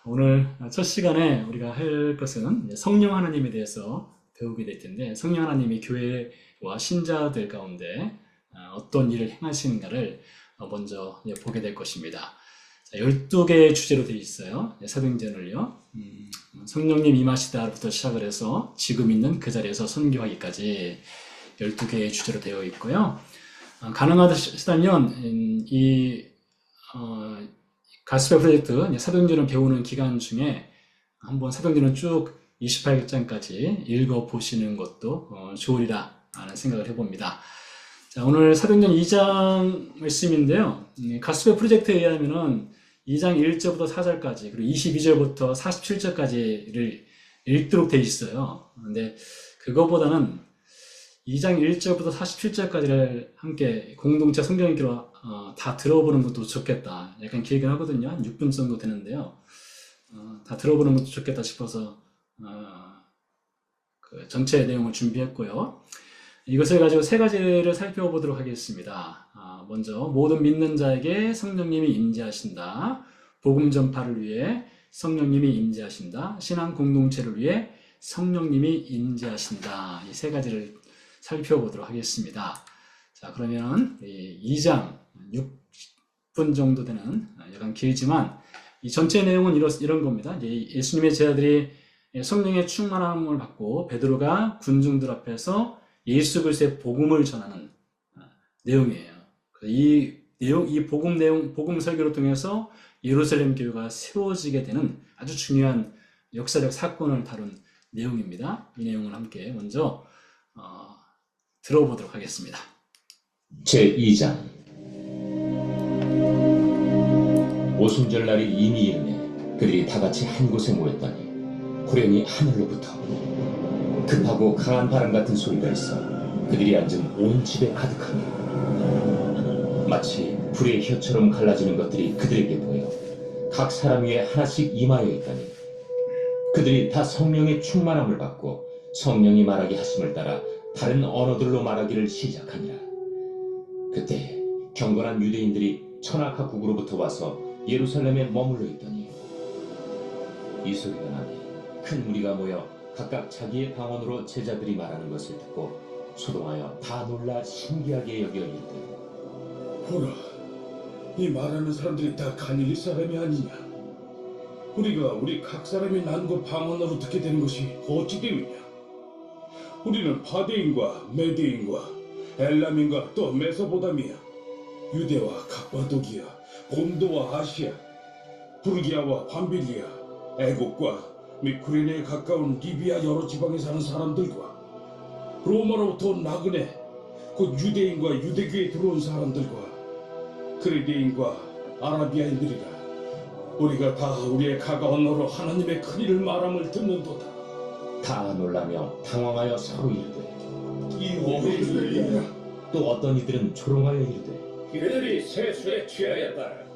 오늘 첫 시간에 우리가 할 것은 성령 하나님에 대해서 배우게 될 텐데, 성령 하나님이 교회와 신자들 가운데 어떤 일을 행하시는가를 먼저 보게 될 것입니다. 12개의 주제로 되어 있어요. 사도행전을요. 성령님 임하시다부터 시작을 해서 지금 있는 그 자리에서 선교하기까지 12개의 주제로 되어 있고요. 가능하다면 이 가스펠 프로젝트 사도행전을 배우는 기간 중에 한번 사도행전을 쭉 28장까지 읽어보시는 것도 좋으리라 하는 생각을 해봅니다. 자, 오늘 사도행전 2장 말씀인데요. 가스펠 프로젝트에 의하면은 2장 1절부터 4절까지 그리고 22절부터 47절까지를 읽도록 되어 있어요. 근데 그거보다는 2장 1절부터 47절까지를 함께 공동체 성경 읽기로 다 들어보는 것도 좋겠다. 약간 길긴 하거든요. 한 6분 정도 되는데요. 다 들어보는 것도 좋겠다 싶어서 그 전체 내용을 준비했고요. 이것을 가지고 세 가지를 살펴보도록 하겠습니다. 먼저 모든 믿는 자에게 성령님이 임재하신다. 복음 전파를 위해 성령님이 임재하신다. 신앙 공동체를 위해 성령님이 임재하신다. 이 세 가지를 살펴보도록 하겠습니다. 자, 그러면 2장 6분 정도 되는 약간 길지만 이 전체 내용은 이런 겁니다. 예수님의 제자들이 성령의 충만함을 받고 베드로가 군중들 앞에서 예수 그리스도의 복음을 전하는 내용이에요. 이 복음 설교를 통해서 예루살렘 교회가 세워지게 되는 아주 중요한 역사적 사건을 다룬 내용입니다. 이 내용을 함께 먼저 들어보도록 하겠습니다. 제2장 오순절날이 이미 이르매 그들이 다같이 한 곳에 모였더니 호련히 하늘로부터 급하고 강한 바람 같은 소리가 있어 그들이 앉은 온 집에 가득하며 마치 불의 혀처럼 갈라지는 것들이 그들에게 보여 각 사람 위에 하나씩 임하여 있더니 그들이 다 성령의 충만함을 받고 성령이 말하게 하심을 따라 다른 언어들로 말하기를 시작하니라. 그때 경건한 유대인들이 천하각국으로부터 와서 예루살렘에 머물러 있더니 이 소리가 나니 큰 무리가 모여 각각 자기의 방언으로 제자들이 말하는 것을 듣고 소동하여 다 놀라 신기하게 여겨 이르되 보라, 이 말하는 사람들이 다 갈릴리 사람이 아니냐? 우리가 우리 각 사람이 난고 방언으로 듣게 된 것이 어찌 되느냐? 우리는 바데인과 메데인과 엘람인과 또 메소보다미아, 유대와 갑바도기아, 본도와 아시아, 부르기아와 밤빌리아, 애국과 및 구레네에 가까운 리비아 여러 지방에 사는 사람들과 로마로부터 온 나그네, 곧 유대인과 유대교에 들어온 사람들과 그레데인과 아라비아인들이라. 우리가 다 우리의 각 언어로 하나님의 큰 일을 말함을 듣는도다. 다 놀라며 당황하여 서로 이르되 이 무슨 일이냐? 또 어떤 이들은 조롱하여 이르되 그들이 세술에 취하였다.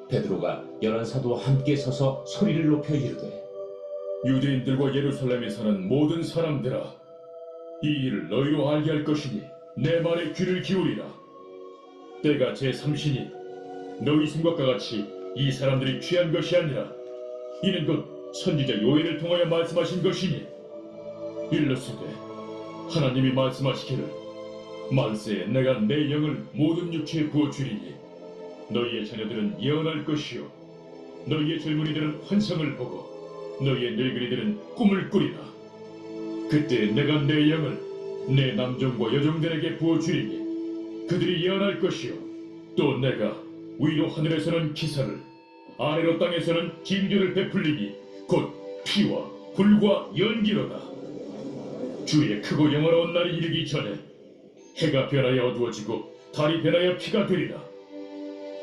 베드로가 11사도와 함께 서서 소리를 높여 이르되 유대인들과 예루살렘에 사는 모든 사람들아, 이 일을 너희로 알게 할 것이니 내 말에 귀를 기울이라. 때가 제3시니 너희 생각과 같이 이 사람들이 취한 것이 아니라 이는 곧 선지자 요엘을 통하여 말씀하신 것이니 일렀으되 하나님이 말씀하시기를 만세에 내가 내 영을 모든 육체에 부어주리니 너희의 자녀들은 예언할 것이요 너희의 젊은이들은 환상을 보고 너희의 늙은이들은 꿈을 꾸리라. 그때 내가 내 영을 내 남종과 여종들에게 부어주리니 그들이 예언할 것이요 또 내가 위로 하늘에서는 기사를 아래로 땅에서는 징조를 베풀리니 곧 피와 불과 연기로다. 주의 크고 영원한 날이 이르기 전에 해가 변하여 어두워지고 달이 변하여 피가 되리라.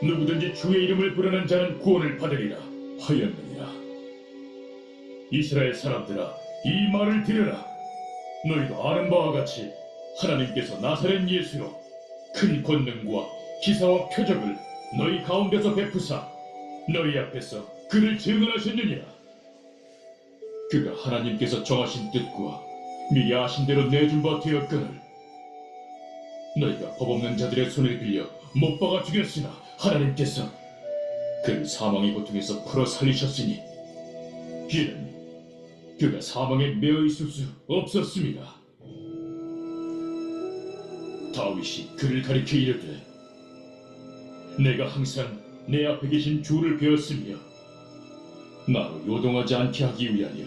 누구든지 주의 이름을 부르는 자는 구원을 받으리라 하였느니라. 이스라엘 사람들아, 이 말을 들으라. 너희도 아는 바와 같이 하나님께서 나사렛 예수로 큰 권능과 기사와 표적을 너희 가운데서 베푸사 너희 앞에서 그를 증언하셨느니라. 그가 하나님께서 정하신 뜻과 미리 아신 대로 내준 바 되었거늘 너희가 법 없는 자들의 손을 빌려 못 박아 죽였으나 하나님께서 그를 사망의 고통에서 풀어 살리셨으니 이는 그가 사망에 매어 있을 수 없었습니다. 다윗이 그를 가리켜 이르되 내가 항상 내 앞에 계신 주를 배웠으며 나로 요동하지 않게 하기 위하여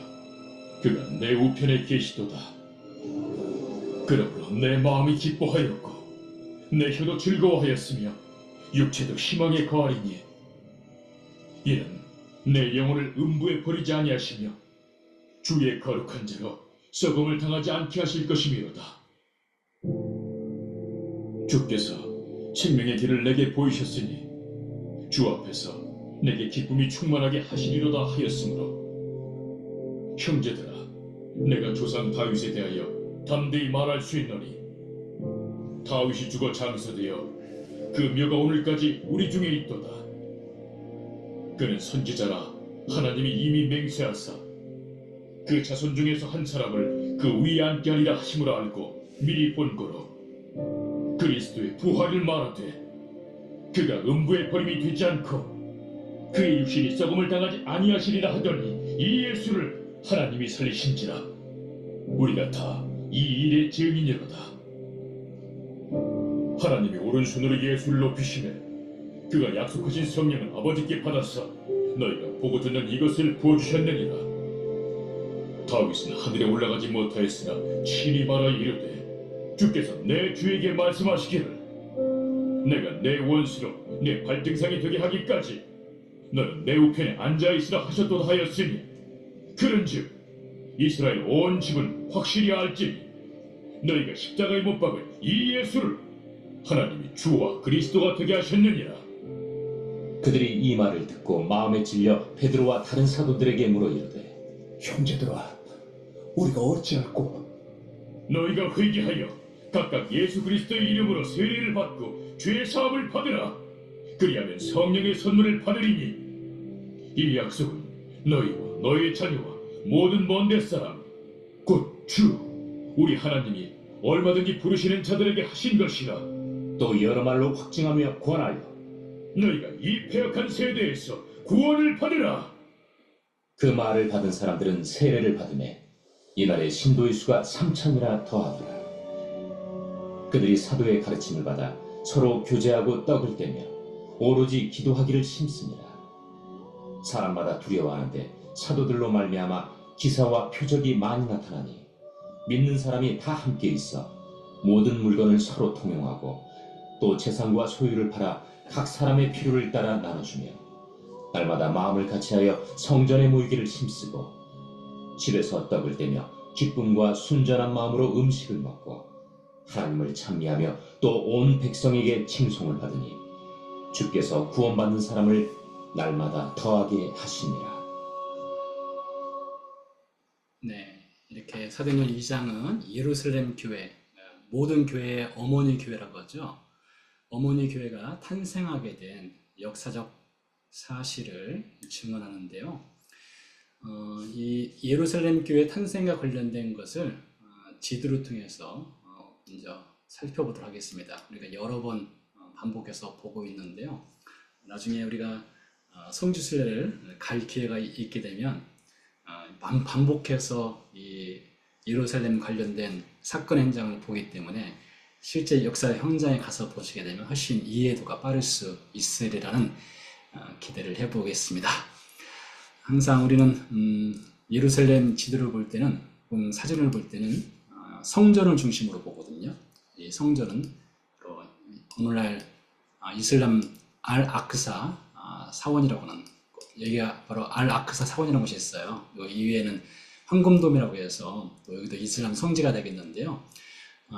그가 내 우편에 계시도다. 그러므로 내 마음이 기뻐하였고 내 혀도 즐거워하였으며 육체도 희망에 거하리니 이는 내 영혼을 음부에 버리지 아니하시며 주의 거룩한 자로 썩음을 당하지 않게 하실 것이미로다. 주께서 생명의 길을 내게 보이셨으니 주 앞에서 내게 기쁨이 충만하게 하시리로다 하였으므로 형제들아 내가 조상 다윗에 대하여 담대히 말할 수 있노니 다윗이 죽어 장사되어 그 묘가 오늘까지 우리 중에 있도다. 그는 선지자라 하나님이 이미 맹세하사 그 자손 중에서 한 사람을 그 위에 앉게 하리라 하심으로 알고 미리 본고로 그리스도의 부활을 말하되 그가 음부에 버림이 되지 않고 그의 육신이 썩음을 당하지 아니하시리라 하더니 이 예수를 하나님이 살리신지라. 우리가 다 이 일의 증인이로다. 하나님이 오른손으로 예수를 높이시매 그가 약속하신 성령을 아버지께 받아서 너희가 보고 듣는 이것을 부어주셨느니라. 다윗은 하늘에 올라가지 못하였으나 친히 말하 이르되 주께서 내 주에게 말씀하시기를 내가 내 원수로 내 발등상이 되게 하기까지 너는 내 우편에 앉아있으라 하셨도다 하였으니 그런즉 이스라엘 온 집은 확실히 알지니 너희가 십자가에 못 박은 이 예수를 하나님이 주와 그리스도가 되게 하셨느니라. 그들이 이 말을 듣고 마음에 질려 베드로와 다른 사도들에게 물어 이르되 형제들아, 우리가 어찌할꼬? 너희가 회개하여 각각 예수 그리스도의 이름으로 세례를 받고 죄 사함을 받으라. 그리하면 성령의 선물을 받으리니 이 약속은 너희와 너희의 자녀와 모든 먼 데사람 곧 주 우리 하나님이 얼마든지 부르시는 자들에게 하신 것이라. 또 여러 말로 확증하며 권하여 너희가 이 패역한 세대에서 구원을 받으라. 그 말을 받은 사람들은 세례를 받으매 이날에 신도의 수가 3,000이나 더하더라. 그들이 사도의 가르침을 받아 서로 교제하고 떡을 떼며 오로지 기도하기를 힘쓰니라. 사람마다 두려워하는데 사도들로 말미암아 기사와 표적이 많이 나타나니 믿는 사람이 다 함께 있어 모든 물건을 서로 통용하고 또 재산과 소유를 팔아 각 사람의 필요를 따라 나눠주며 날마다 마음을 같이하여 성전에 모이기를 힘쓰고 집에서 떡을 떼며 기쁨과 순전한 마음으로 음식을 먹고 하나님을 찬미하며 또 온 백성에게 칭송을 받으니 주께서 구원받는 사람을 날마다 더하게 하시니라. 네, 이렇게 사도행전 2장은 예루살렘 교회, 모든 교회의 어머니 교회라고 하죠. 어머니 교회가 탄생하게 된 역사적 사실을 증언하는데요. 이 예루살렘 교회 탄생과 관련된 것을 지도를 통해서 먼저 살펴보도록 하겠습니다. 우리가 여러 번 반복해서 보고 있는데요. 나중에 우리가 성지순례를 갈 기회가 있게 되면 반복해서 이 예루살렘 관련된 사건 현장을 보기 때문에 실제 역사 현장에 가서 보시게 되면 훨씬 이해도가 빠를 수 있으리라는 기대를 해보겠습니다. 항상 우리는 예루살렘 지도를 볼 때는, 사진을 볼 때는 성전을 중심으로 보거든요. 이 성전은 오늘날 이슬람 알-아크사 사원이라고 하는, 여기가 바로 알-아크사 사원이라는 곳이 있어요. 이 위에는 황금돔이라고 해서 또 여기도 이슬람 성지가 되겠는데요.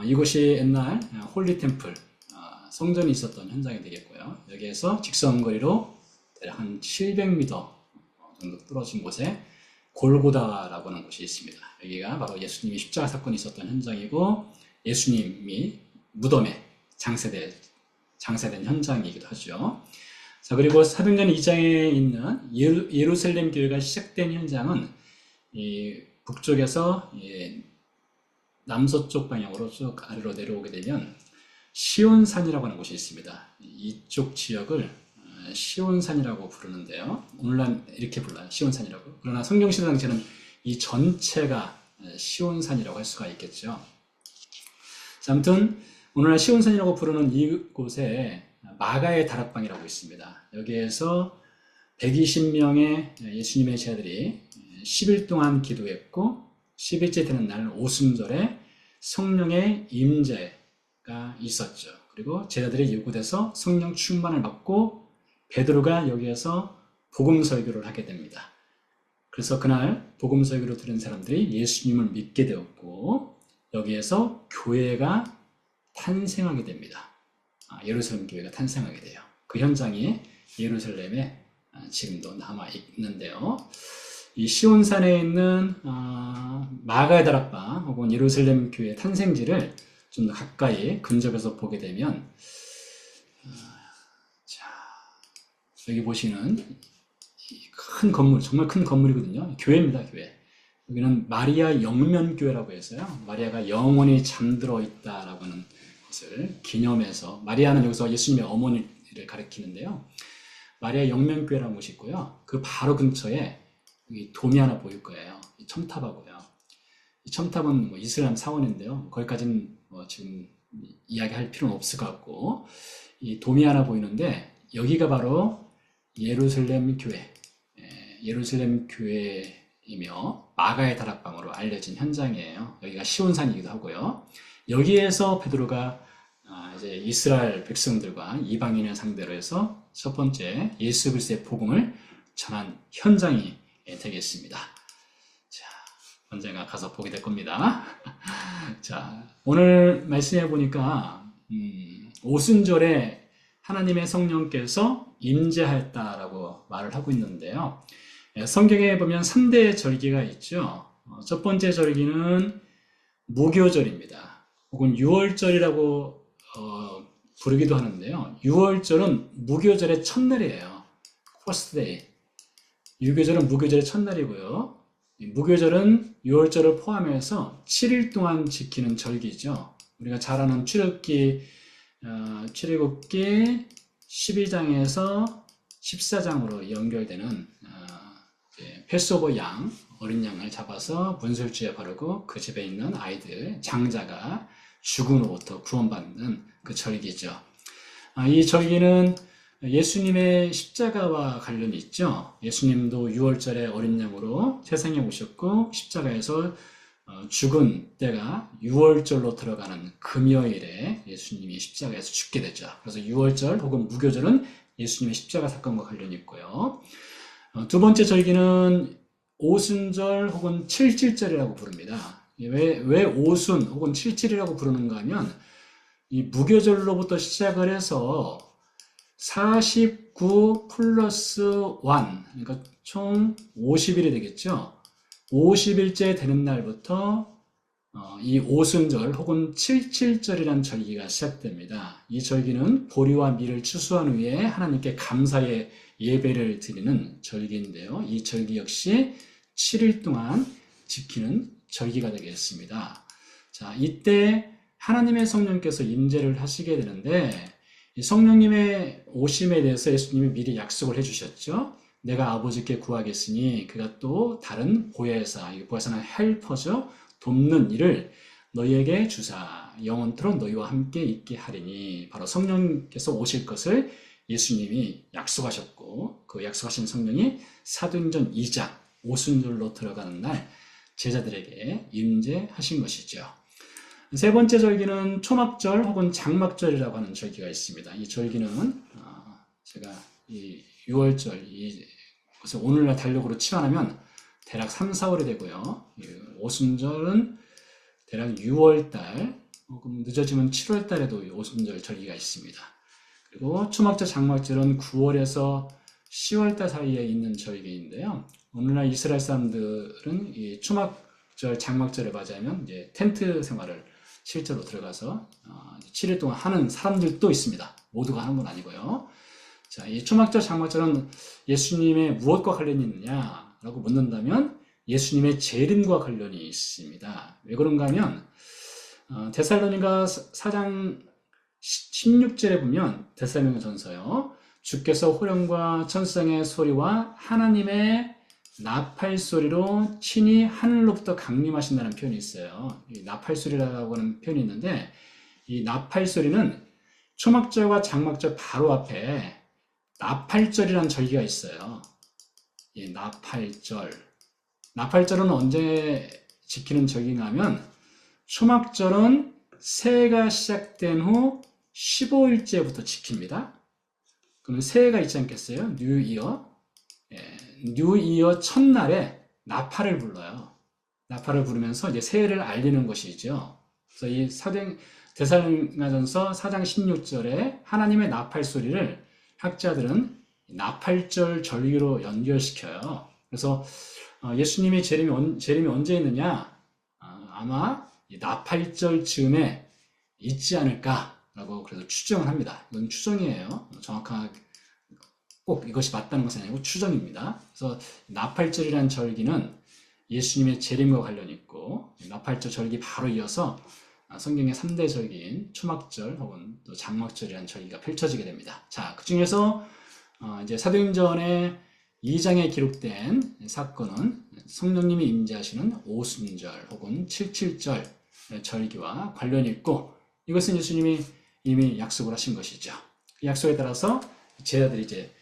이곳이 옛날 홀리 템플, 성전이 있었던 현장이 되겠고요. 여기에서 직선거리로 대략 한 700m 정도 떨어진 곳에 골고다라고 하는 곳이 있습니다. 여기가 바로 예수님이 십자가 사건이 있었던 현장이고 예수님이 무덤에 장사된 현장이기도 하죠. 자, 그리고 사도행전 2장에 있는 예루살렘 교회가 시작된 현장은 이 북쪽에서 남서쪽 방향으로 쭉 아래로 내려오게 되면 시온산이라고 하는 곳이 있습니다. 이쪽 지역을 시온산이라고 부르는데요. 오늘날 이렇게 불러요. 시온산이라고. 그러나 성경시대 당시에는 이 전체가 시온산이라고 할 수가 있겠죠. 자, 아무튼 오늘날 시온산이라고 부르는 이곳에 마가의 다락방이라고 있습니다. 여기에서 120명의 예수님의 제자들이 10일 동안 기도했고 10일째 되는 날 오순절에 성령의 임재가 있었죠. 그리고 제자들이 이곳에서 성령 충만을 받고 베드로가 여기에서 복음 설교를 하게 됩니다. 그래서 그날 복음 설교를 들은 사람들이 예수님을 믿게 되었고 여기에서 교회가 탄생하게 됩니다. 예루살렘 교회가 탄생하게 돼요. 그 현장이 예루살렘에 지금도 남아 있는데요. 이 시온산에 있는 마가의 다락방 혹은 예루살렘 교회 탄생지를 좀 더 가까이 근접해서 보게 되면 자, 여기 보시는 이 큰 건물, 정말 큰 건물이거든요. 교회입니다, 교회. 여기는 마리아 영면교회라고 해서요. 마리아가 영원히 잠들어 있다라고 하는 것을 기념해서 마리아는 여기서 예수님의 어머니를 가리키는데요. 마리아 영면교회라는 곳이 있고요. 그 바로 근처에 여기 돔이 하나 보일 거예요. 이 첨탑하고요. 이 첨탑은 뭐 이슬람 사원인데요. 거기까지는 지금 이야기할 필요는 없을 것 같고 이 돔이 하나 보이는데 여기가 바로 예루살렘 교회, 예루살렘 교회이며 마가의 다락방으로 알려진 현장이에요. 여기가 시온산이기도 하고요. 여기에서 베드로가 이제 이스라엘 백성들과 이방인을 상대로 해서 첫 번째 예수 그리스도의 복음을 전한 현장이 되겠습니다. 자, 언젠가 가서 보게 될 겁니다. 자, 오늘 말씀해 보니까 오순절에 하나님의 성령께서 임재했다라고 말을 하고 있는데요. 성경에 보면 3대 절기가 있죠. 첫 번째 절기는 무교절입니다. 혹은 유월절이라고 부르기도 하는데요. 유월절은 무교절의 첫날이에요. First day. 유교절은 무교절의 첫날이고요. 무교절은 유월절을 포함해서 7일 동안 지키는 절기죠. 우리가 잘 아는 출애굽기 12장에서 14장으로 연결되는 패스오버 양, 어린 양을 잡아서 문설주에 바르고 그 집에 있는 아이들, 장자가 죽음으로부터 구원받는 그 절기죠. 이 절기는 예수님의 십자가와 관련이 있죠. 예수님도 6월절에 어린 양으로 세상에 오셨고 십자가에서 죽은 때가 6월절로 들어가는 금요일에 예수님이 십자가에서 죽게 되죠. 그래서 6월절 혹은 무교절은 예수님의 십자가 사건과 관련이 있고요. 두 번째 절기는 오순절 혹은 칠칠절이라고 부릅니다. 왜 오순 혹은 칠칠이라고 부르는가 하면 이 무교절로부터 시작을 해서 49 플러스 1, 그러니까 총 50일이 되겠죠. 50일째 되는 날부터 이 오순절 혹은 칠칠절이라는 절기가 시작됩니다. 이 절기는 보리와 밀을 추수한 후에 하나님께 감사의 예배를 드리는 절기인데요. 이 절기 역시 7일 동안 지키는 절기가 되겠습니다. 자, 이때 하나님의 성령께서 임재를 하시게 되는데 이 성령님의 오심에 대해서 예수님이 미리 약속을 해주셨죠. 내가 아버지께 구하겠으니 그가 또 다른 보혜사, 이 보혜사는 헬퍼죠. 돕는 일을 너희에게 주사 영원토록 너희와 함께 있게 하리니 바로 성령께서 오실 것을 예수님이 약속하셨고 그 약속하신 성령이 사도행전 2장 오순절로 들어가는 날 제자들에게 임재하신 것이죠. 세 번째 절기는 초막절 혹은 장막절이라고 하는 절기가 있습니다. 이 절기는 제가 이 6월절 그래서 오늘날 달력으로 치환하면 대략 3, 4월이 되고요. 오순절은 대략 6월달 혹은 늦어지면 7월달에도 오순절 절기가 있습니다. 그리고 초막절, 장막절은 9월에서 10월달 사이에 있는 절기인데요. 오늘날 이스라엘 사람들은 이 초막절, 장막절을 맞이하면 이제 텐트 생활을 실제로 들어가서 7일 동안 하는 사람들도 있습니다. 모두가 하는 건 아니고요. 자, 이 초막절, 장막절은 예수님의 무엇과 관련이 있느냐라고 묻는다면 예수님의 재림과 관련이 있습니다. 왜 그런가 하면 데살로니가 4장 16절에 보면 데살로니가 전서요. 주께서 호령과 천상의 소리와 하나님의 나팔 소리로 친히 하늘로부터 강림하신다는 표현이 있어요. 이 나팔 소리라고 하는 표현이 있는데 이 나팔 소리는 초막절과 장막절 바로 앞에 나팔절이라는 절기가 있어요. 이 나팔절. 나팔절은 언제 지키는 절기인가 하면 초막절은 새해가 시작된 후 15일째부터 지킵니다. 그럼 새해가 있지 않겠어요? 뉴이어. 뉴이어 첫날에 나팔을 불러요. 나팔을 부르면서 이제 새해를 알리는 것이죠. 그래서 이 데살로니가전서 4장 16절에 하나님의 나팔 소리를 학자들은 나팔절 절기로 연결시켜요. 그래서 예수님의 재림이 언제 있느냐? 아마 나팔절 즈음에 있지 않을까라고 그래서 추정을 합니다. 이건 추정이에요. 정확하게 꼭 이것이 맞다는 것은 아니고 추정입니다. 그래서 나팔절이라는 절기는 예수님의 재림과 관련이 있고 나팔절 절기 바로 이어서 성경의 3대 절기인 초막절 혹은 또 장막절이라는 절기가 펼쳐지게 됩니다. 자, 그 중에서 이제 사도행전의 2장에 기록된 사건은 성령님이 임재하시는 오순절 혹은 77절 절기와 관련이 있고 이것은 예수님이 이미 약속을 하신 것이죠. 그 약속에 따라서 제자들이 이제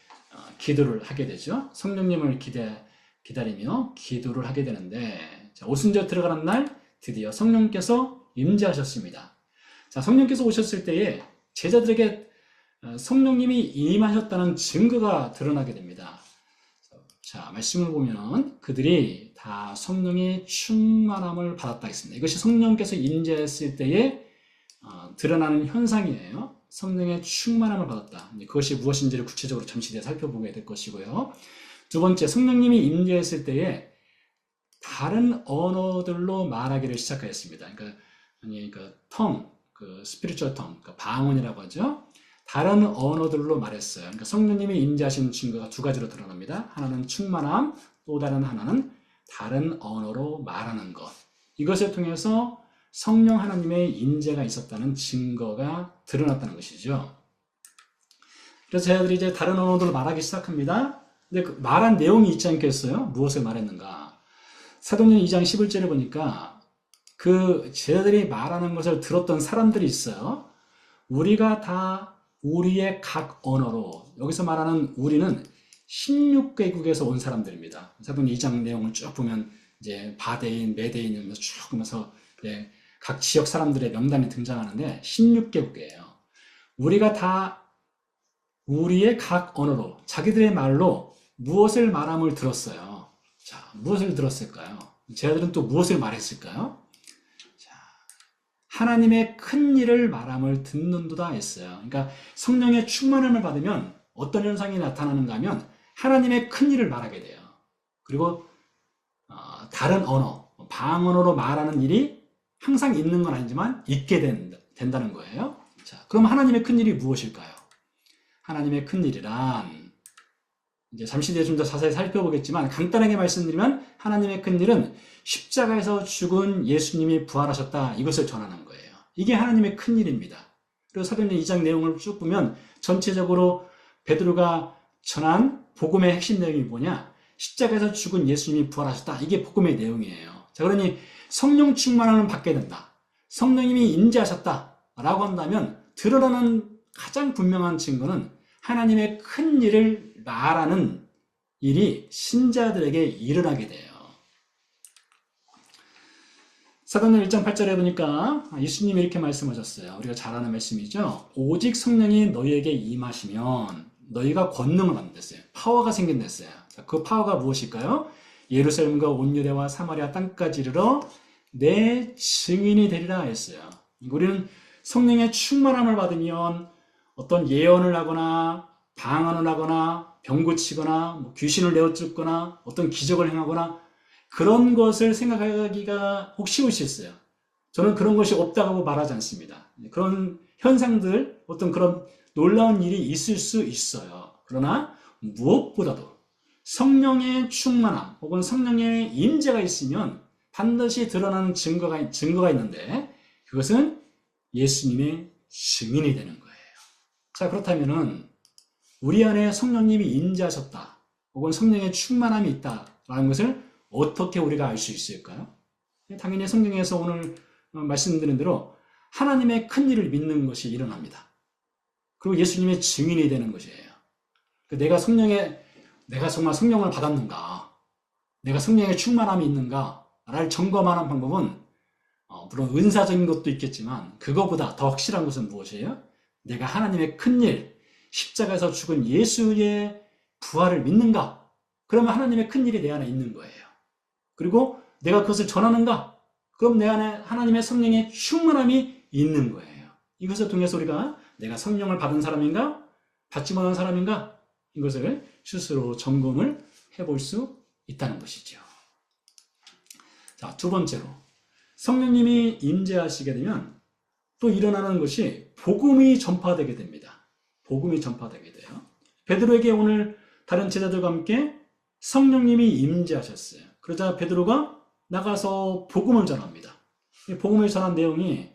기도를 하게 되죠. 성령님을 기다리며 기도를 하게 되는데 자, 오순절 들어가는 날 드디어 성령께서 임재하셨습니다. 자, 성령께서 오셨을 때에 제자들에게 성령님이 임하셨다는 증거가 드러나게 됩니다. 자, 말씀을 보면 그들이 다 성령의 충만함을 받았다 했습니다. 이것이 성령께서 임재했을 때에 드러나는 현상이에요. 성령의 충만함을 받았다. 그것이 무엇인지를 구체적으로 잠시 뒤에 살펴보게 될 것이고요. 두 번째, 성령님이 임재했을 때에 다른 언어들로 말하기를 시작하였습니다. 그러니까 스피리추얼 텅, 방언이라고 하죠. 다른 언어들로 말했어요. 그러니까 성령님이 임재하시는 증거가 두 가지로 드러납니다. 하나는 충만함, 또 다른 하나는 다른 언어로 말하는 것. 이것을 통해서 성령 하나님의 임재가 있었다는 증거가 드러났다는 것이죠. 그래서 제자들이 이제 다른 언어들로 말하기 시작합니다. 근데 그 말한 내용이 있지 않겠어요? 무엇을 말했는가? 사도행전 2장 11절에 보니까 그 제자들이 말하는 것을 들었던 사람들이 있어요. 우리가 다 우리의 각 언어로, 여기서 말하는 우리는 16개국에서 온 사람들입니다. 사도행전 2장 내용을 쭉 보면 이제 바데인, 메데인 이러면서 쭉 보면서 각 지역 사람들의 명단이 등장하는데 16개국이에요. 우리가 다 우리의 각 언어로 자기들의 말로 무엇을 말함을 들었어요. 자, 무엇을 들었을까요? 제자들은 또 무엇을 말했을까요? 자, 하나님의 큰 일을 말함을 듣는도다 했어요. 그러니까 성령의 충만함을 받으면 어떤 현상이 나타나는가 하면 하나님의 큰 일을 말하게 돼요. 그리고 다른 언어, 방언으로 말하는 일이 항상 있는 건 아니지만 있게 된다는 거예요. 자, 그럼 하나님의 큰 일이 무엇일까요? 하나님의 큰 일이란 이제 잠시 뒤에 좀 더 자세히 살펴보겠지만 간단하게 말씀드리면 하나님의 큰 일은 십자가에서 죽은 예수님이 부활하셨다 이것을 전하는 거예요. 이게 하나님의 큰 일입니다. 그리고 사도행전 2장 내용을 쭉 보면 전체적으로 베드로가 전한 복음의 핵심 내용이 뭐냐? 십자가에서 죽은 예수님이 부활하셨다. 이게 복음의 내용이에요. 자, 그러니 성령 충만함을 받게 된다. 성령님이 임재하셨다. 라고 한다면 드러나는 가장 분명한 증거는 하나님의 큰 일을 말하는 일이 신자들에게 일어나게 돼요. 사도행전 1장 8절에 보니까 예수님이 이렇게 말씀하셨어요. 우리가 잘 아는 말씀이죠. 오직 성령이 너희에게 임하시면 너희가 권능을 받는댔어요. 파워가 생긴댔어요. 그 파워가 무엇일까요? 예루살렘과 온 유대와 사마리아 땅까지 이르러 내 증인이 되리라 했어요. 우리는 성령의 충만함을 받으면 어떤 예언을 하거나 방언을 하거나 병 고치거나 귀신을 내어쫓거나 어떤 기적을 행하거나 그런 것을 생각하기가 혹시 있어요. 저는 그런 것이 없다고 말하지 않습니다. 그런 현상들, 어떤 그런 놀라운 일이 있을 수 있어요. 그러나 무엇보다도 성령의 충만함 혹은 성령의 임재가 있으면 반드시 드러나는 증거가 있는데 그것은 예수님의 증인이 되는 거예요. 자, 그렇다면은 우리 안에 성령님이 임재하셨다, 혹은 성령의 충만함이 있다라는 것을 어떻게 우리가 알 수 있을까요? 당연히 성경에서 오늘 말씀드린 대로 하나님의 큰 일을 믿는 것이 일어납니다. 그리고 예수님의 증인이 되는 것이에요. 내가 정말 성령을 받았는가, 내가 성령의 충만함이 있는가를 점검하는 방법은 물론 은사적인 것도 있겠지만 그거보다 더 확실한 것은 무엇이에요? 내가 하나님의 큰 일, 십자가에서 죽은 예수의 부활을 믿는가? 그러면 하나님의 큰 일이 내 안에 있는 거예요. 그리고 내가 그것을 전하는가? 그럼 내 안에 하나님의 성령의 충만함이 있는 거예요. 이것을 통해서 우리가 내가 성령을 받은 사람인가? 받지 못한 사람인가? 이것을 스스로 점검을 해볼 수 있다는 것이죠. 자, 두 번째로 성령님이 임재하시게 되면 또 일어나는 것이 복음이 전파되게 됩니다. 복음이 전파되게 돼요. 베드로에게 오늘 다른 제자들과 함께 성령님이 임재하셨어요. 그러자 베드로가 나가서 복음을 전합니다. 복음을 전한 내용이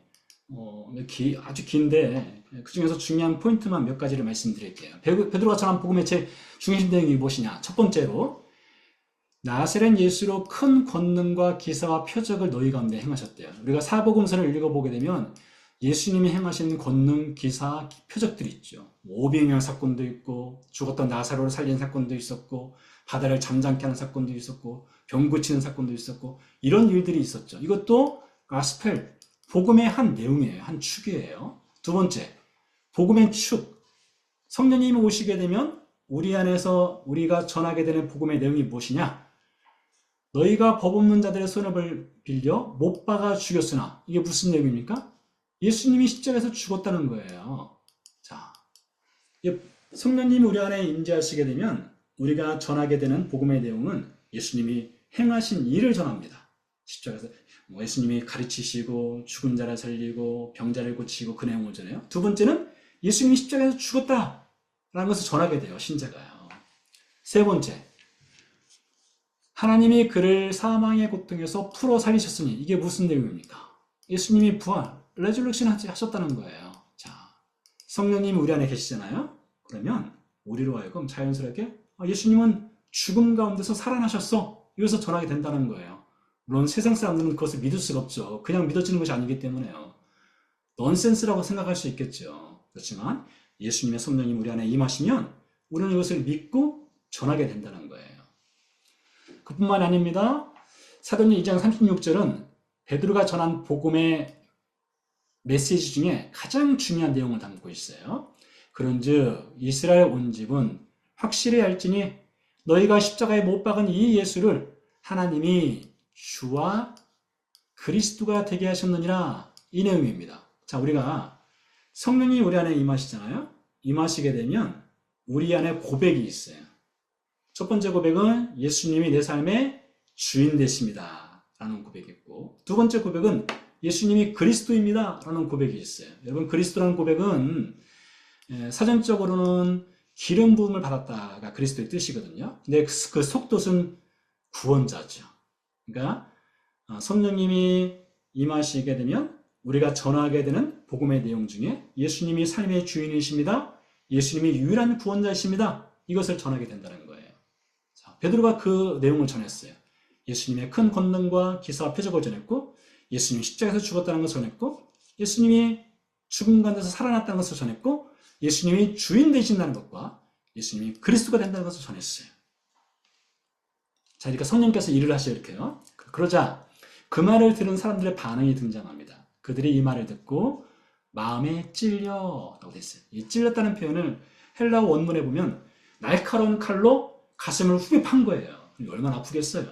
아주 긴데 그 중에서 중요한 포인트만 몇 가지를 말씀드릴게요. 베드로가 전한 복음의 제 중심 내용이 무엇이냐? 첫 번째로 나사렛 예수로 큰 권능과 기사와 표적을 너희 가운데 행하셨대요. 우리가 사복음서를 읽어보게 되면 예수님이 행하신 권능, 기사, 표적들이 있죠. 500명 사건도 있고 죽었던 나사로를 살린 사건도 있었고 바다를 잠잠케 하는 사건도 있었고 병 고치는 사건도 있었고 이런 일들이 있었죠. 이것도 가스펠, 복음의 한 내용이에요. 한 축이에요. 두 번째, 복음의 축. 성령님이 오시게 되면 우리 안에서 우리가 전하게 되는 복음의 내용이 무엇이냐? 너희가 법 없는 자들의 손을 빌려 못 박아 죽였으나, 이게 무슨 내용입니까? 예수님이 십자가에서 죽었다는 거예요. 자, 성령님이 우리 안에 임재하시게 되면 우리가 전하게 되는 복음의 내용은 예수님이 행하신 일을 전합니다. 십자가에서 예수님이 가르치시고 죽은 자를 살리고 병자를 고치고 그 내용을 전해요. 두 번째는 예수님이 십자가에서 죽었다라는 것을 전하게 돼요. 신자가요. 세 번째, 하나님이 그를 사망의 고통에서 풀어 살리셨으니, 이게 무슨 내용입니까? 예수님이 부활, 레졸루션 하셨다는 거예요. 자, 성령님이 우리 안에 계시잖아요. 그러면 우리로 하여금 자연스럽게 예수님은 죽음 가운데서 살아나셨어, 이것을 전하게 된다는 거예요. 물론 세상 사람들은 그것을 믿을 수가 없죠. 그냥 믿어지는 것이 아니기 때문에요. 넌센스라고 생각할 수 있겠죠. 그렇지만 예수님의 성령이 우리 안에 임하시면 우리는 이것을 믿고 전하게 된다는 거예요. 그뿐만 아닙니다. 사도행전 2장 36절은 베드로가 전한 복음의 메시지 중에 가장 중요한 내용을 담고 있어요. 그런즉 이스라엘 온 집은 확실히 알지니 너희가 십자가에 못 박은 이 예수를 하나님이 주와 그리스도가 되게 하셨느니라, 이 내용입니다. 자, 우리가 성령이 우리 안에 임하시잖아요. 임하시게 되면 우리 안에 고백이 있어요. 첫 번째 고백은 예수님이 내 삶의 주인 되십니다 라는 고백이 있고, 두 번째 고백은 예수님이 그리스도입니다 라는 고백이 있어요. 여러분, 그리스도라는 고백은 사전적으로는 기름 부음을 받았다가 그리스도의 뜻이거든요. 근데 그 속뜻은 구원자죠. 그러니까 성령님이 임하시게 되면 우리가 전하게 되는 복음의 내용 중에 예수님이 삶의 주인이십니다, 예수님이 유일한 구원자이십니다, 이것을 전하게 된다는 거예요. 자, 베드로가 그 내용을 전했어요. 예수님의 큰 권능과 기사와 표적을 전했고, 예수님이 십자가에서 죽었다는 것을 전했고, 예수님이 죽음 가운데서 살아났다는 것을 전했고, 예수님이 주인 되신다는 것과 예수님이 그리스도가 된다는 것을 전했어요. 자, 그러니까 성령께서 일을 하셔, 이렇게요. 그러자 그 말을 들은 사람들의 반응이 등장합니다. 그들이 이 말을 듣고 마음에 찔려라고 됐어요. 이 찔렸다는 표현을 헬라어 원문에 보면 날카로운 칼로 가슴을 후벼 판 거예요. 얼마나 아프겠어요.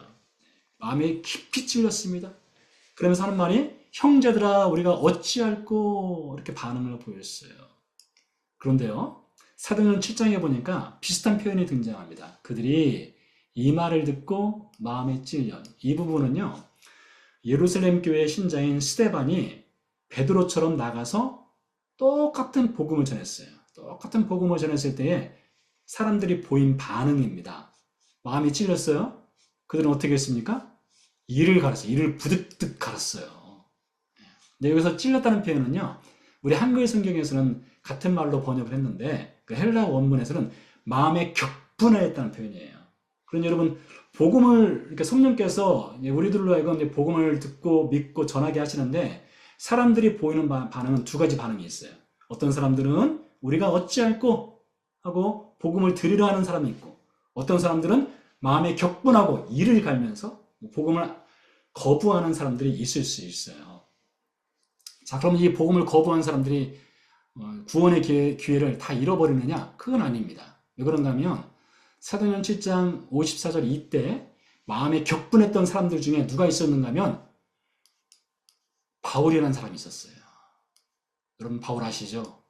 마음에 깊이 찔렸습니다. 그러면서 하는 말이, 형제들아 우리가 어찌할꼬, 이렇게 반응을 보였어요. 그런데요, 사도행전 7장에 보니까 비슷한 표현이 등장합니다. 그들이 이 말을 듣고 마음에 찔려. 이 부분은요, 예루살렘 교회의 신자인 스데반이 베드로처럼 나가서 똑같은 복음을 전했어요. 똑같은 복음을 전했을 때에 사람들이 보인 반응입니다. 마음이 찔렸어요. 그들은 어떻게 했습니까? 이를 갈았어요. 이를 부득득 갈았어요. 근데 여기서 찔렸다는 표현은요, 우리 한글 성경에서는 같은 말로 번역을 했는데 그 헬라 원문에서는 마음에 격분하였다는 표현이에요. 그러니 여러분 복음을 이렇게 성령께서 우리들로 하여금 이제 복음을 듣고 믿고 전하게 하시는데 사람들이 보이는 반응은 두 가지 반응이 있어요. 어떤 사람들은 우리가 어찌할꼬 하고 복음을 들으려 하는 사람이 있고 어떤 사람들은 마음에 격분하고 이를 갈면서 복음을 거부하는 사람들이 있을 수 있어요. 자, 그럼 이 복음을 거부한 사람들이 구원의 기회를 다 잃어버리느냐? 그건 아닙니다. 왜 그런가 하면 사도행전 7장 54절 이때 마음에 격분했던 사람들 중에 누가 있었는가 하면 바울이라는 사람이 있었어요. 여러분 바울 아시죠?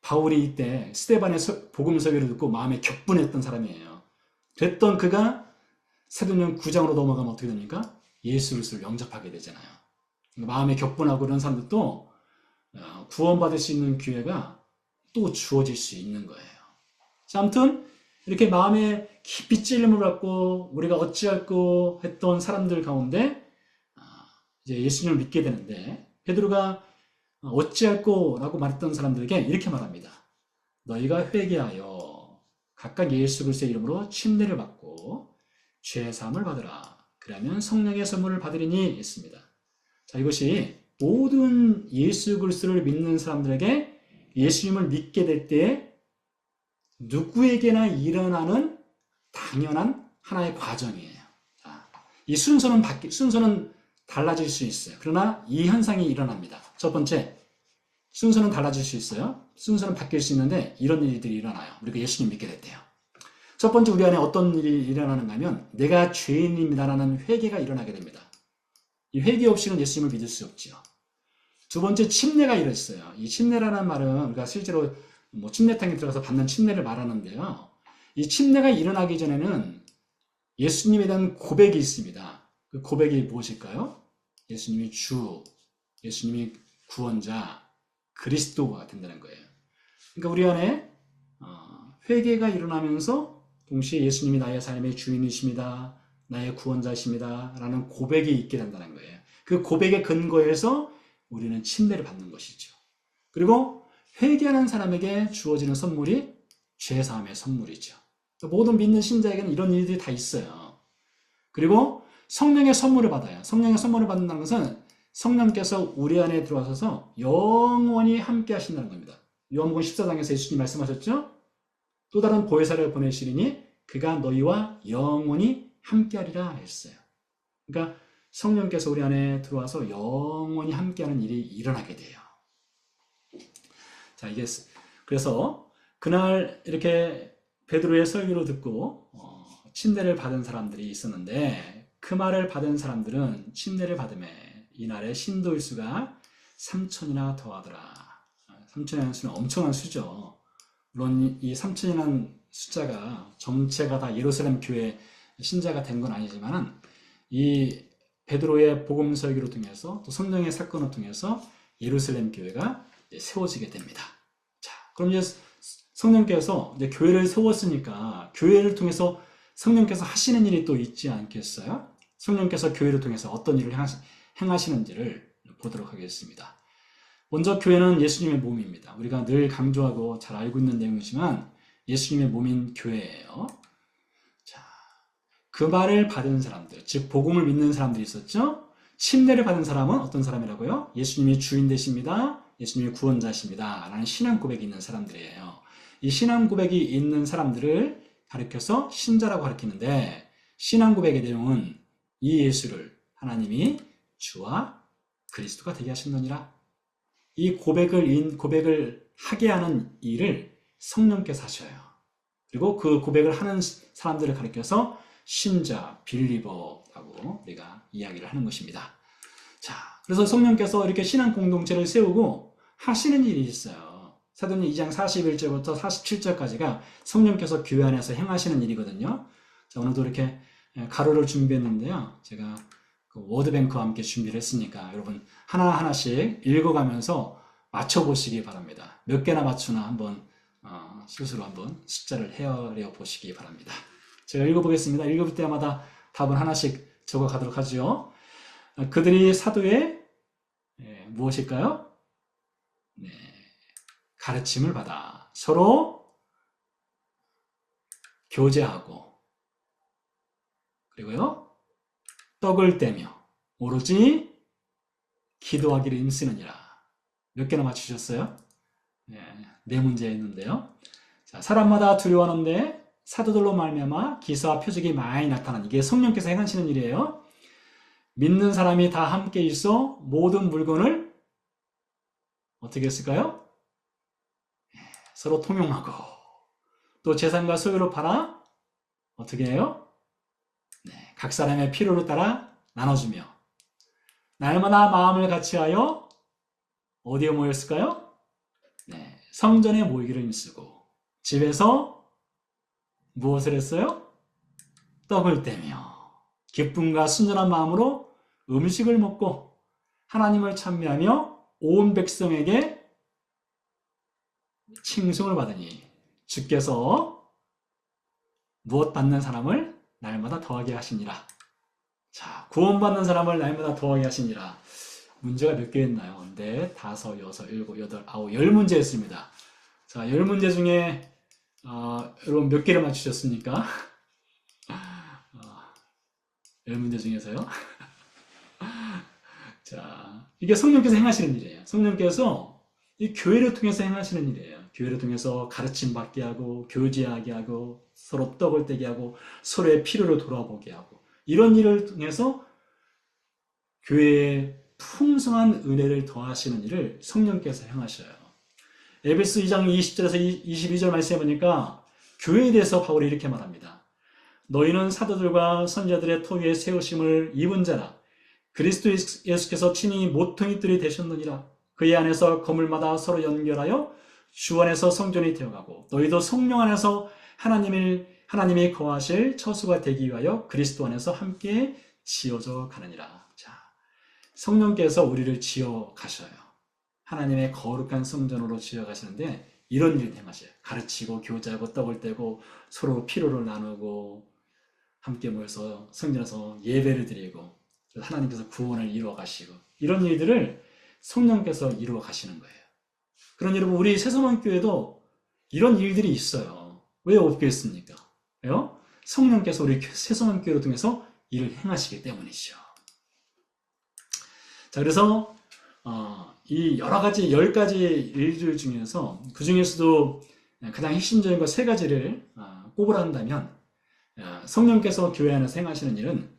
바울이 이때 스데반의 복음 설교를 듣고 마음에 격분했던 사람이에요. 그랬던 그가 사도행전 9장으로 넘어가면 어떻게 됩니까? 예수 그리스도를 영접하게 되잖아요. 마음에 격분하고 이런 사람들도 구원받을 수 있는 기회가 또 주어질 수 있는 거예요. 자, 아무튼 이렇게 마음에 깊이 찔림을 받고 우리가 어찌할꼬 했던 사람들 가운데 이제 예수님을 믿게 되는데 베드로가 어찌할꼬라고 말했던 사람들에게 이렇게 말합니다. 너희가 회개하여 각각 예수 그리스도의 이름으로 침례를 받고 죄 사함을 받으라. 그러면 성령의 선물을 받으리니 했습니다. 자, 이것이 모든 예수 그리스도를 믿는 사람들에게 예수님을 믿게 될 때 누구에게나 일어나는 당연한 하나의 과정이에요. 자, 이 순서는 달라질 수 있어요. 그러나 이 현상이 일어납니다. 첫 번째, 순서는 달라질 수 있어요. 순서는 바뀔 수 있는데 이런 일들이 일어나요. 우리가 예수님 믿게 될 때요. 첫 번째 우리 안에 어떤 일이 일어나는가 하면 내가 죄인입니다라는 회개가 일어나게 됩니다. 이 회개 없이는 예수님을 믿을 수 없지요. 두 번째 침례가 일어났어요. 이 침례라는 말은 우리가 실제로 침례탕에 들어가서 받는 침례를 말하는데요. 이 침례가 일어나기 전에는 예수님에 대한 고백이 있습니다. 그 고백이 무엇일까요? 예수님이 주, 예수님이 구원자, 그리스도가 된다는 거예요. 그러니까 우리 안에 회개가 일어나면서 동시에 예수님이 나의 삶의 주인이십니다. 나의 구원자이십니다. 라는 고백이 있게 된다는 거예요. 그 고백에 근거해서 우리는 침례를 받는 것이죠. 그리고 회개하는 사람에게 주어지는 선물이 죄사함의 선물이죠. 모든 믿는 신자에게는 이런 일들이 다 있어요. 그리고 성령의 선물을 받아요. 성령의 선물을 받는다는 것은 성령께서 우리 안에 들어와서 영원히 함께 하신다는 겁니다. 요한복음 14장에서 예수님이 말씀하셨죠? 또 다른 보혜사를 보내시리니 그가 너희와 영원히 함께하리라 했어요. 그러니까 성령께서 우리 안에 들어와서 영원히 함께하는 일이 일어나게 돼요. 자, 이게 그래서 그날 이렇게 베드로의 설교를 듣고 침례를 받은 사람들이 있었는데 그 말을 받은 사람들은 침례를 받음에 이날의 신도의 수가 3,000이나 더하더라. 3,000이라는 수는 엄청난 수죠. 물론 이 3,000이라는 숫자가 전체가 다 예루살렘 교회 신자가 된 건 아니지만 이 베드로의 복음 설교를 통해서 또 성령의 사건을 통해서 예루살렘 교회가 세워지게 됩니다. 자, 그럼 이제 성령께서 이제 교회를 세웠으니까 교회를 통해서 성령께서 하시는 일이 또 있지 않겠어요? 성령께서 교회를 통해서 어떤 일을 행하시는지를 보도록 하겠습니다. 먼저 교회는 예수님의 몸입니다. 우리가 늘 강조하고 잘 알고 있는 내용이지만 예수님의 몸인 교회예요. 자, 그 말을 받은 사람들, 즉 복음을 믿는 사람들이 있었죠. 침례를 받은 사람은 어떤 사람이라고요? 예수님이 주인 되십니다. 예수님이 구원자십니다. 라는 신앙 고백이 있는 사람들이에요. 이 신앙 고백이 있는 사람들을 가리켜서 신자라고 가리키는데 신앙 고백의 내용은 이 예수를 하나님이 주와 그리스도가 되게 하셨느니라. 이 고백을 하게 하는 일을 성령께서 하셔요. 그리고 그 고백을 하는 사람들을 가리켜서 신자, 빌리버라고 우리가 이야기를 하는 것입니다. 자, 그래서 성령께서 이렇게 신앙 공동체를 세우고 하시는 일이 있어요. 사도행전 2장 41절부터 47절까지가 성령께서 교회 안에서 행하시는 일이거든요. 자, 오늘도 이렇게 가로를 준비했는데요. 제가 그 워드뱅크와 함께 준비를 했으니까 여러분 하나하나씩 읽어가면서 맞춰보시기 바랍니다. 몇 개나 맞추나 한번 스스로 한번 숫자를 헤아려 보시기 바랍니다. 제가 읽어보겠습니다. 읽을 때마다 답은 하나씩 적어가도록 하죠. 그들이 사도의 무엇일까요? 네, 가르침을 받아 서로 교제하고 그리고요 떡을 떼며 오로지 기도하기를 힘쓰느니라. 몇 개나 맞추셨어요? 네 문제 있는데요. 자, 사람마다 두려워하는데 사도들로 말미암아 기사와 표적이 많이 나타난 이게 성령께서 행하시는 일이에요. 믿는 사람이 다 함께 있어 모든 물건을 어떻게 했을까요? 서로 통용하고 또 재산과 소유를 팔아 어떻게 해요? 네, 각 사람의 필요를 따라 나눠주며 날마다 마음을 같이하여 어디에 모였을까요? 네, 성전에 모이기를 힘쓰고 집에서 무엇을 했어요? 떡을 떼며 기쁨과 순전한 마음으로 음식을 먹고 하나님을 찬미하며 온 백성에게 칭송을 받으니 주께서 무엇 받는 사람을 날마다 더하게 하시니라. 자, 구원받는 사람을 날마다 더하게 하시니라. 문제가 몇 개였나요? 네, 5, 6, 7, 8, 9, 10문제였습니다. 자, 10문제 중에 여러분 몇 개를 맞추셨습니까? 10문제 중에서요. 자, 이게 성령께서 행하시는 일이에요. 성령께서 이 교회를 통해서 행하시는 일이에요. 교회를 통해서 가르침 받게 하고 교제하게 하고 서로 떡을 떼게 하고 서로의 필요를 돌아보게 하고 이런 일을 통해서 교회에 풍성한 은혜를 더하시는 일을 성령께서 행하셔요. 에베소 2장 20절에서 22절 말씀해 보니까 교회에 대해서 바울이 이렇게 말합니다. 너희는 사도들과 선지자들의 토 위에 세우심을 입은 자라. 그리스도 예수께서 친히 모퉁이들이 되셨느니라. 그의 안에서 건물마다 서로 연결하여 주 안에서 성전이 되어가고 너희도 성령 안에서 하나님이 거하실 처소가 되기 위하여 그리스도 안에서 함께 지어져 가느니라. 자, 성령께서 우리를 지어 가셔요. 하나님의 거룩한 성전으로 지어 가시는데 이런 일을 행하셔요. 가르치고 교제하고 떡을 떼고 서로 필요를 나누고 함께 모여서 성전에서 예배를 드리고 하나님께서 구원을 이루어 가시고 이런 일들을 성령께서 이루어 가시는 거예요. 그러니 여러분 우리 새소망교회도 이런 일들이 있어요. 왜 없겠습니까? 왜요? 성령께서 우리 새소망교회를 통해서 일을 행하시기 때문이죠. 자, 그래서 이 여러 가지 10가지 일들 중에서 그 중에서도 가장 핵심적인 것 3가지를 꼽으라 한다면 성령께서 교회 안에서 행하시는 일은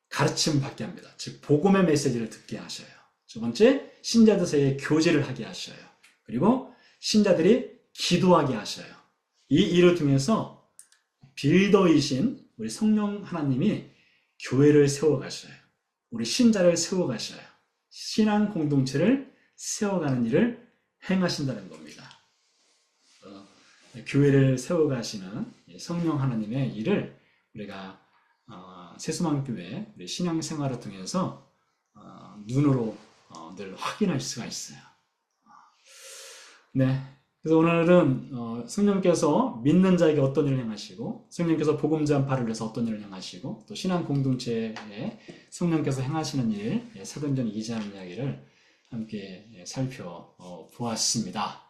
가르침 받게 합니다. 즉 복음의 메시지를 듣게 하셔요. 두 번째, 신자들 사이에 교제를 하게 하셔요. 그리고 신자들이 기도하게 하셔요. 이 일을 통해서 빌더이신 우리 성령 하나님이 교회를 세워가셔요. 우리 신자를 세워가셔요. 신앙 공동체를 세워가는 일을 행하신다는 겁니다. 교회를 세워가시는 성령 하나님의 일을 우리가 새소망교회 우리 신앙생활을 통해서 눈으로 늘 확인할 수가 있어요. 네, 그래서 오늘은 성령께서 믿는 자에게 어떤 일을 행하시고 성령께서 복음 전파를 위해서 어떤 일을 행하시고 또 신앙 공동체에 성령께서 행하시는 일 사도행전 2장 이야기를 함께 살펴보았습니다.